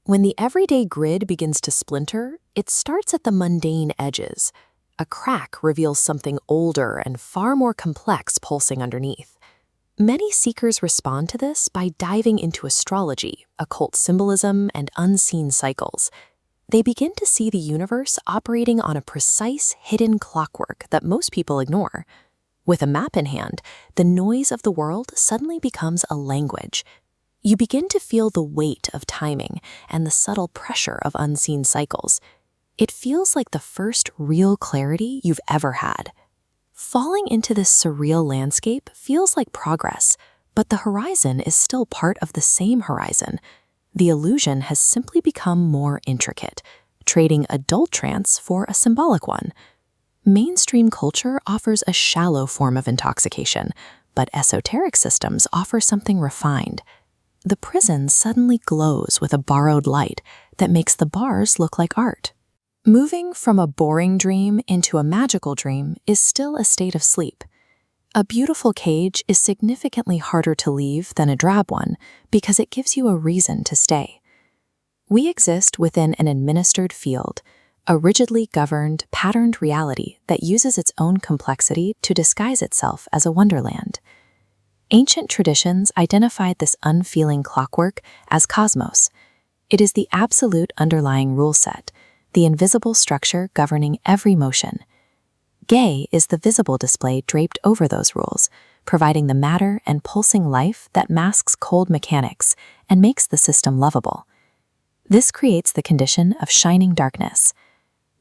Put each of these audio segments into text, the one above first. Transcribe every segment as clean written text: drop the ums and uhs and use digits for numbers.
When the everyday grid begins to splinter, it starts at the mundane edges. A crack reveals something older and far more complex pulsing underneath. Many seekers respond to this by diving into astrology, occult symbolism, and unseen cycles. They begin to see the universe operating on a precise, hidden clockwork that most people ignore. With a map in hand, the noise of the world suddenly becomes a language. You begin to feel the weight of timing and the subtle pressure of unseen cycles. It feels like the first real clarity you've ever had. Falling into this surreal landscape feels like progress, but the horizon is still part of the same horizon. The illusion has simply become more intricate, trading adult trance for a symbolic one. Mainstream culture offers a shallow form of intoxication, but esoteric systems offer something refined. The prison suddenly glows with a borrowed light that makes the bars look like art. Moving from a boring dream into a magical dream is still a state of sleep. A beautiful cage is significantly harder to leave than a drab one because it gives you a reason to stay. We exist within an administered field, a rigidly governed, patterned reality that uses its own complexity to disguise itself as a wonderland. Ancient traditions identified this unfeeling clockwork as cosmos. It is the absolute underlying rule set, the invisible structure governing every motion. Gay is the visible display draped over those rules, providing the matter and pulsing life that masks cold mechanics and makes the system lovable. This creates the condition of shining darkness.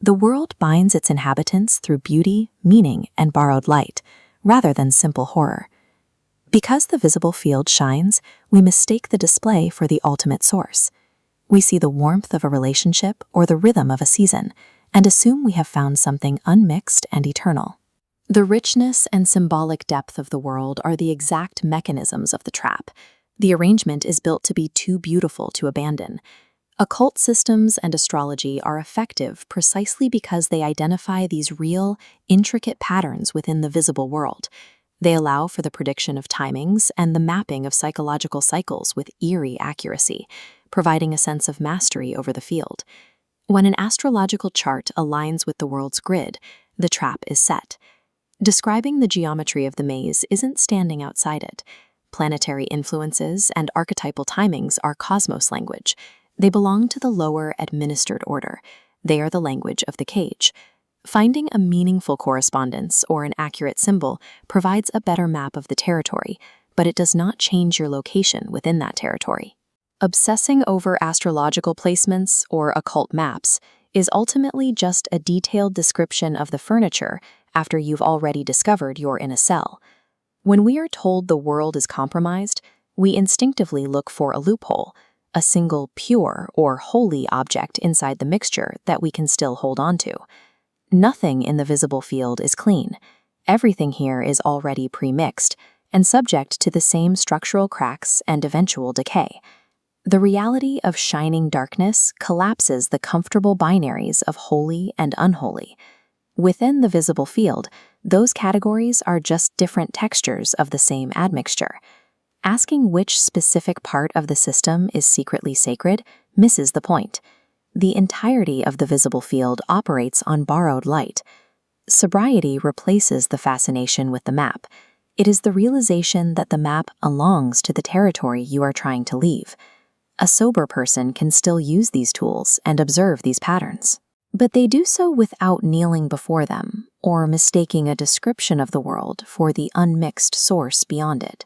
The world binds its inhabitants through beauty, meaning, and borrowed light, rather than simple horror. Because the visible field shines, we mistake the display for the ultimate source. We see the warmth of a relationship or the rhythm of a season, and assume we have found something unmixed and eternal. The richness and symbolic depth of the world are the exact mechanisms of the trap. The arrangement is built to be too beautiful to abandon. Occult systems and astrology are effective precisely because they identify these real, intricate patterns within the visible world. They allow for the prediction of timings and the mapping of psychological cycles with eerie accuracy, providing a sense of mastery over the field. When an astrological chart aligns with the world's grid, the trap is set. Describing the geometry of the maze isn't standing outside it. Planetary influences and archetypal timings are cosmos language. They belong to the lower administered order. They are the language of the cage. Finding a meaningful correspondence or an accurate symbol provides a better map of the territory, but it does not change your location within that territory. Obsessing over astrological placements or occult maps is ultimately just a detailed description of the furniture after you've already discovered you're in a cell. When we are told the world is compromised, we instinctively look for a loophole, a single pure or holy object inside the mixture that we can still hold on to. Nothing in the visible field is clean. Everything here is already pre-mixed and subject to the same structural cracks and eventual decay. The reality of shining darkness collapses the comfortable binaries of holy and unholy. Within the visible field, those categories are just different textures of the same admixture. Asking which specific part of the system is secretly sacred misses the point. The entirety of the visible field operates on borrowed light. Sobriety replaces the fascination with the map. It is the realization that the map belongs to the territory you are trying to leave. A sober person can still use these tools and observe these patterns, but they do so without kneeling before them or mistaking a description of the world for the unmixed source beyond it.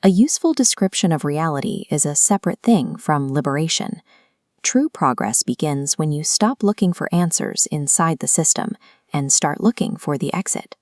A useful description of reality is a separate thing from liberation. True progress begins when you stop looking for answers inside the system and start looking for the exit.